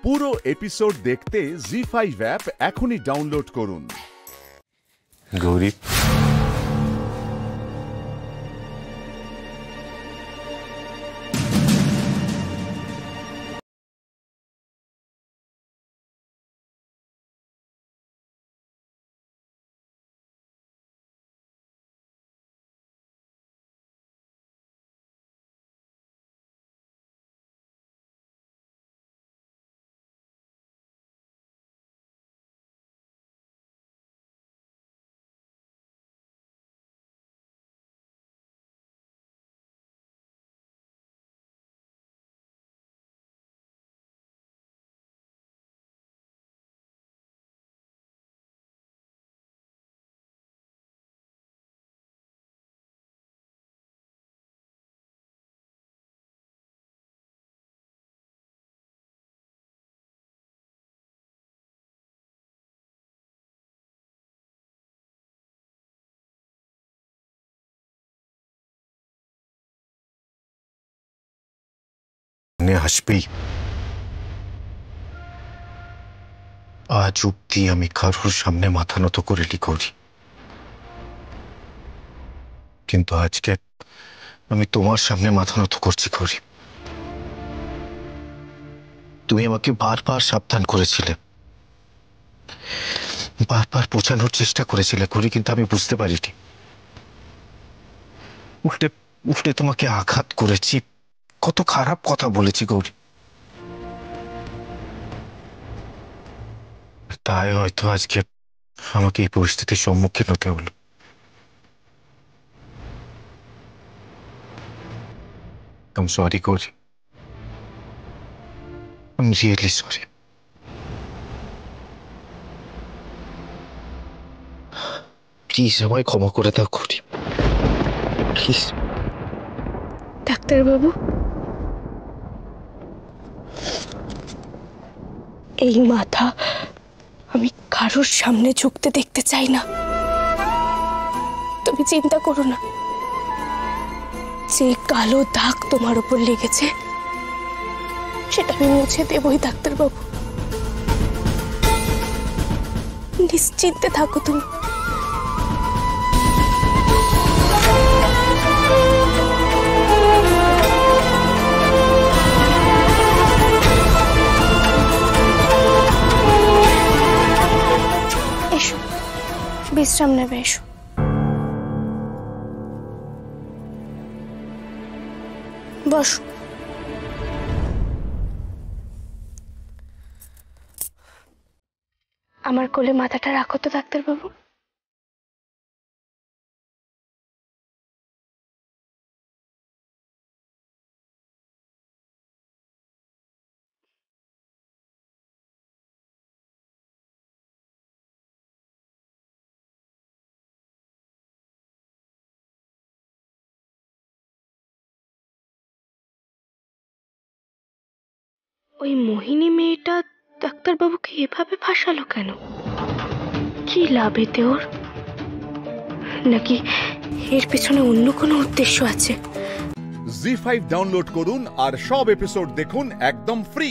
পুরো এপিসোড দেখতে জি5 অ্যাপ এখনই ডাউনলোড করুন। গৌরী, হাসবেই। আজ অব্দি আমি কারোর সামনে মাথা নত করিনি গৌরী, কিন্তু আজকে আমি তোমার সামনে মাথা নত করছি গৌরী। তুমি আমাকে বারবার সাবধান করেছিলে, বারবার বোঝানোর চেষ্টা করেছিলে গৌরী, কিন্তু আমি বুঝতে পারিনি। উল্টে উল্টে তোমাকে আঘাত করেছি, কত খারাপ কথা বলেছি গৌরী। তাই হয়তো আজকে আমাকে এই পরিস্থিতির সম্মুখীন হতে হলো। I'm sorry Gauri, I'm really sorry. Please আমায় ক্ষমা করে দাও গৌরী, প্লিজ। ডাক্তারবাবু, এই মাথা আমি কারোর সামনে ঝুঁকতে দেখতে চাই না। তুমি চিন্তা করো না, যে কালো দাগ তোমার উপর লেগেছে সেটা আমি মুছে দেবই ডাক্তারবাবু। নিশ্চিন্তে থাকো তুমি। এসো, বিশ্রাম নেবে, এসো। বসো। আমার কোলে মাথাটা রাখো তো ডাক্তারবাবু। ওই মোহিনী মেয়েটা ডাক্তারবাবুকে এভাবে ফাঁসালো কেন? কি লাভ এতে ওর? নাকি এর পেছনে অন্য কোনো উদ্দেশ্য আছে? জি5 ডাউনলোড করুন আর সব এপিসোড দেখুন একদম ফ্রি।